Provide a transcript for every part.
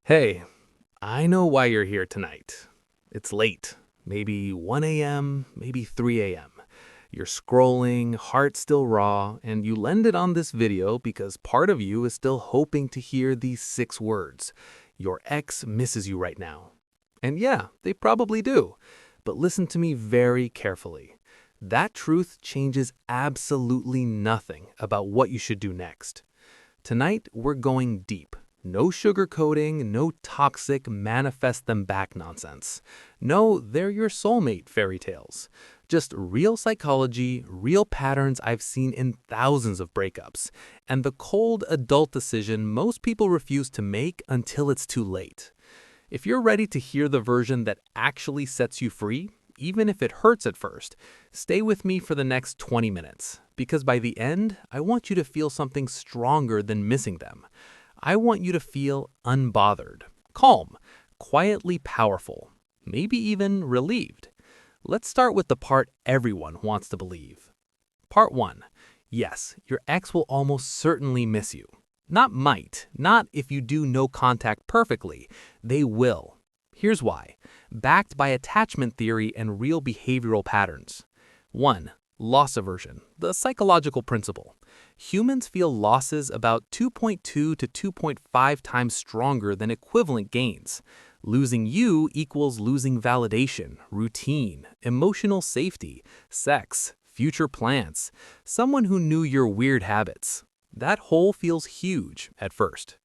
Hey, I know why you're here tonight. It's late, maybe 1 a.m., maybe 3 a.m. You're scrolling, heart still raw, and you landed on this video because part of you is still hoping to hear these 6 words. Your ex misses you right now. And yeah, they probably do. But listen to me very carefully. That truth changes absolutely nothing about what you should do next. Tonight, we're going deep. No sugarcoating, no toxic manifest them back nonsense. No, they're your soulmate fairy tales. Just real psychology, real patterns I've seen in thousands of breakups, and the cold adult decision most people refuse to make until it's too late. If you're ready to hear the version that actually sets you free, even if it hurts at first, stay with me for the next 20 minutes, because by the end, I want you to feel something stronger than missing them. I want you to feel unbothered, calm, quietly powerful, maybe even relieved. Let's start with the part everyone wants to believe. Part 1. Yes, your ex will almost certainly miss you. Not might, not if you do no contact perfectly. They will. Here's why. Backed by attachment theory and real behavioral patterns. 1. Loss aversion, the psychological principle. Humans feel losses about 2.2 to 2.5 times stronger than equivalent gains. Losing you equals losing validation, routine, emotional safety, sex, future plans, someone who knew your weird habits. That hole feels huge at first.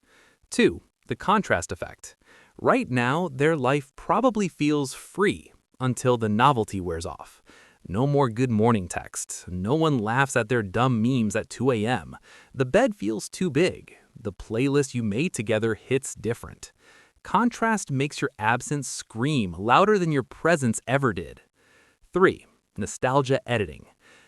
2. The contrast effect. Right now, their life probably feels free until the novelty wears off. No more good morning texts. No one laughs at their dumb memes at 2 a.m. The bed feels too big. The playlist you made together hits different. Contrast makes your absence scream louder than your presence ever did. 3. Nostalgia editing.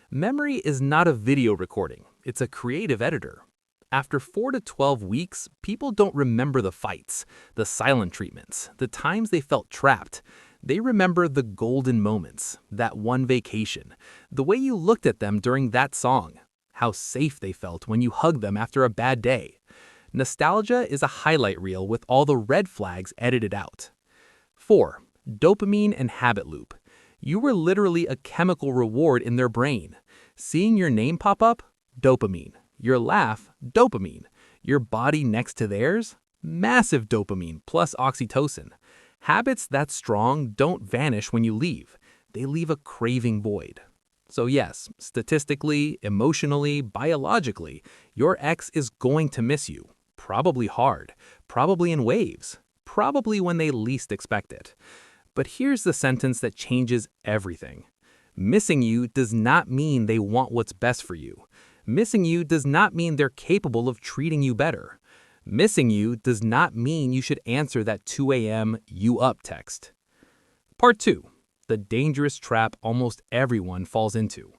Memory is not a video recording. It's a creative editor. After 4 to 12 weeks, people don't remember the fights, the silent treatments, the times they felt trapped. They remember the golden moments, that one vacation, the way you looked at them during that song, how safe they felt when you hugged them after a bad day. Nostalgia is a highlight reel with all the red flags edited out. 4. Dopamine and habit loop. You were literally a chemical reward in their brain. Seeing your name pop up? Dopamine. Your laugh? Dopamine. Your body next to theirs? Massive dopamine plus oxytocin. Habits that strong don't vanish when you leave. They leave a craving void. So yes, statistically, emotionally, biologically, your ex is going to miss you. Probably hard, probably in waves, probably when they least expect it. But here's the sentence that changes everything. Missing you does not mean they want what's best for you. Missing you does not mean they're capable of treating you better. Missing you does not mean you should answer that 2 a.m. you up text. Part 2. The dangerous trap almost everyone falls into.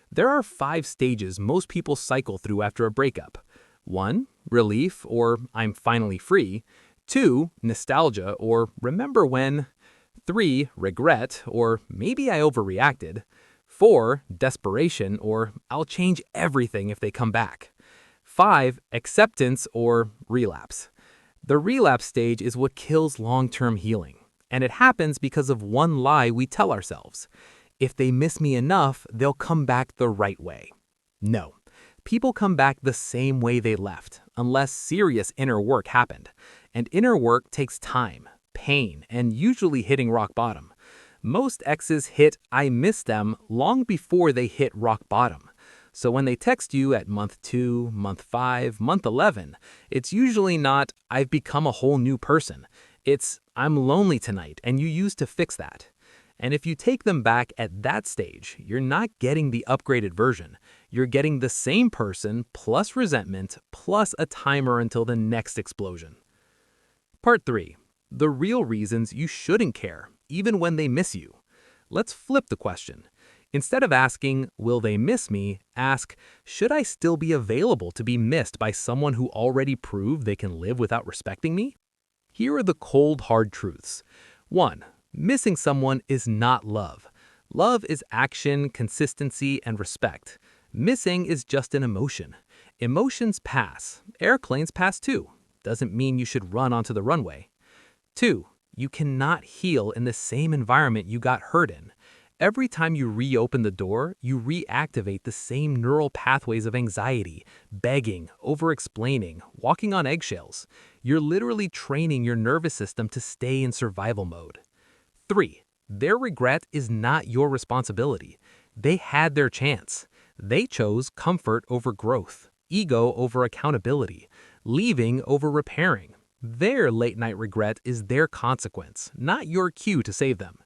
There are 5 stages most people cycle through after a breakup. 1. Relief, or I'm finally free. 2. Nostalgia, or remember when. 3. Regret, or maybe I overreacted. 4. Desperation, or I'll change everything if they come back. 5. Acceptance, or relapse. The relapse stage is what kills long-term healing, and it happens because of one lie we tell ourselves. If they miss me enough, they'll come back the right way. No. People come back the same way they left, unless serious inner work happened. And inner work takes time, pain, and usually hitting rock bottom. Most exes hit I miss them long before they hit rock bottom. So when they text you at month 2, month 5, month 11, it's usually not I've become a whole new person. It's I'm lonely tonight and you used to fix that. And if you take them back at that stage, you're not getting the upgraded version. You're getting the same person plus resentment plus a timer until the next explosion. Part 3. The real reasons you shouldn't care, even when they miss you. Let's flip the question. Instead of asking, will they miss me, ask, should I still be available to be missed by someone who already proved they can live without respecting me? Here are the cold, hard truths. 1. Missing someone is not love. Love is action, consistency, and respect. Missing is just an emotion. Emotions pass. Airplanes pass too. Doesn't mean you should run onto the runway. 2. You cannot heal in the same environment you got hurt in. Every time you reopen the door, you reactivate the same neural pathways of anxiety, begging, over-explaining, walking on eggshells. You're literally training your nervous system to stay in survival mode. 3. Their regret is not your responsibility. They had their chance. They chose comfort over growth, ego over accountability, leaving over repairing. Their late-night regret is their consequence, not your cue to save them.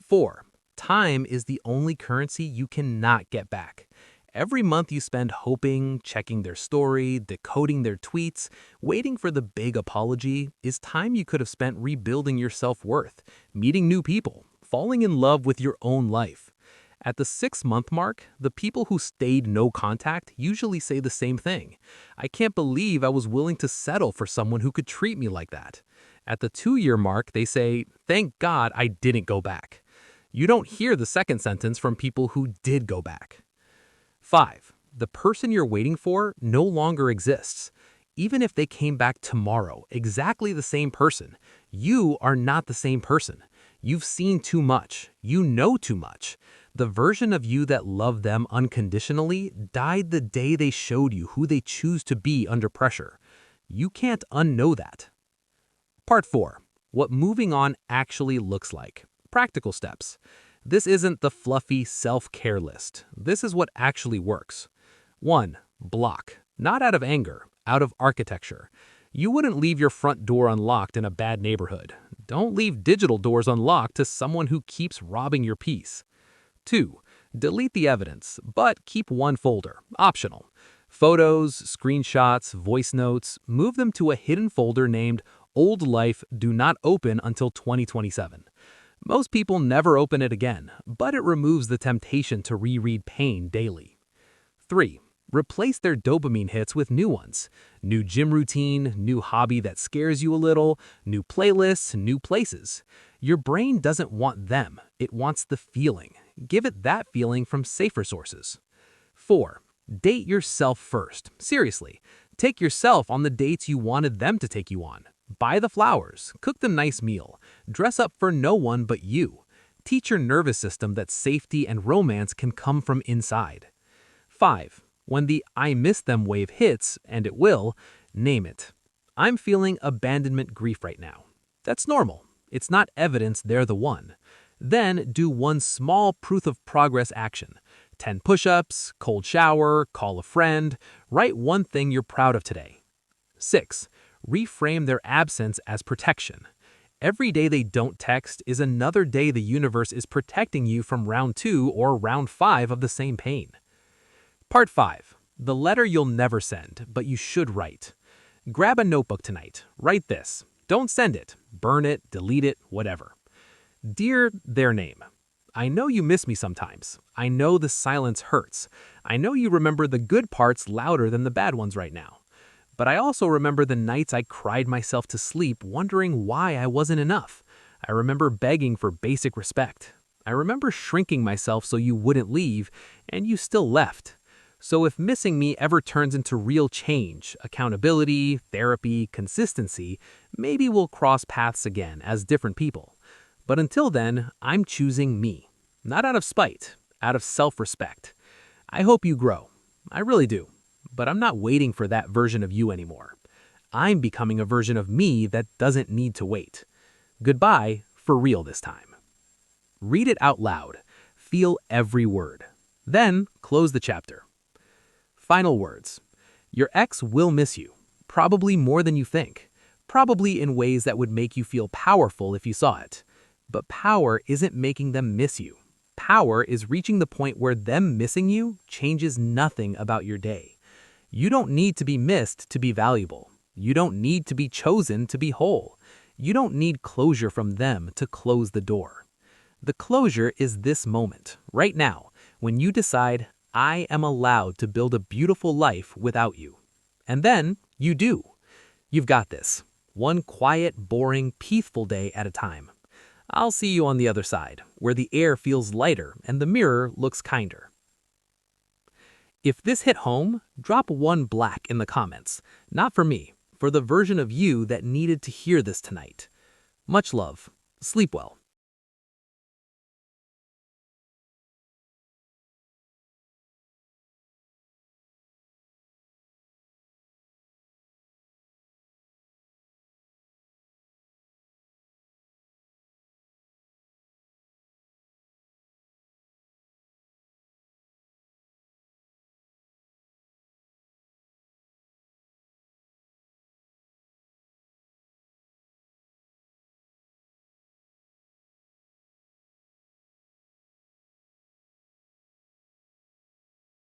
4. Time is the only currency you cannot get back. Every month you spend hoping, checking their story, decoding their tweets, waiting for the big apology is time you could have spent rebuilding your self-worth, meeting new people, falling in love with your own life. At the 6-month mark, the people who stayed no contact usually say the same thing. I can't believe I was willing to settle for someone who could treat me like that. At the 2-year mark, they say, thank God I didn't go back. You don't hear the second sentence from people who did go back. 5. The person you're waiting for no longer exists. Even if they came back tomorrow, exactly the same person, you are not the same person. You've seen too much. You know too much. The version of you that loved them unconditionally died the day they showed you who they choose to be under pressure. You can't unknow that. Part 4. What moving on actually looks like. Practical steps. This isn't the fluffy self-care list. This is what actually works. 1. Block. Not out of anger, out of architecture. You wouldn't leave your front door unlocked in a bad neighborhood. Don't leave digital doors unlocked to someone who keeps robbing your peace. 2. Delete the evidence, but keep one folder, optional. Photos, screenshots, voice notes, move them to a hidden folder named Old Life Do Not Open Until 2027. Most people never open it again, but it removes the temptation to reread pain daily. 3. Replace their dopamine hits with new ones. New gym routine, new hobby that scares you a little, new playlists, new places. Your brain doesn't want them, it wants the feeling. Give it that feeling from safer sources. 4. Date yourself first. Seriously, take yourself on the dates you wanted them to take you on. Buy the flowers, cook the nice meal, dress up for no one but you. Teach your nervous system that safety and romance can come from inside. 5. When the I miss them wave hits, and it will, name it. I'm feeling abandonment grief right now. That's normal. It's not evidence they're the one. Then do one small proof of progress action. 10 push-ups, cold shower, call a friend, write one thing you're proud of today. 6. Reframe their absence as protection. Every day they don't text is another day the universe is protecting you from round 2 or round 5 of the same pain. Part 5. The letter you'll never send, but you should write. Grab a notebook tonight. Write this. Don't send it. Burn it, delete it, whatever. Dear their name. I know you miss me sometimes. I know the silence hurts. I know you remember the good parts louder than the bad ones right now. But I also remember the nights I cried myself to sleep wondering why I wasn't enough. I remember begging for basic respect. I remember shrinking myself so you wouldn't leave, and you still left. So if missing me ever turns into real change, accountability, therapy, consistency, maybe we'll cross paths again as different people. But until then, I'm choosing me. Not out of spite, out of self-respect. I hope you grow. I really do. But I'm not waiting for that version of you anymore. I'm becoming a version of me that doesn't need to wait. Goodbye for real this time. Read it out loud. Feel every word. Then close the chapter. Final words. Your ex will miss you, probably more than you think, probably in ways that would make you feel powerful if you saw it. But power isn't making them miss you. Power is reaching the point where them missing you changes nothing about your day. You don't need to be missed to be valuable. You don't need to be chosen to be whole. You don't need closure from them to close the door. The closure is this moment, right now, when you decide, I am allowed to build a beautiful life without you. And then you do. You've got this. One quiet, boring, peaceful day at a time. I'll see you on the other side, where the air feels lighter and the mirror looks kinder. If this hit home, drop one black in the comments. Not for me, for the version of you that needed to hear this tonight. Much love. Sleep well.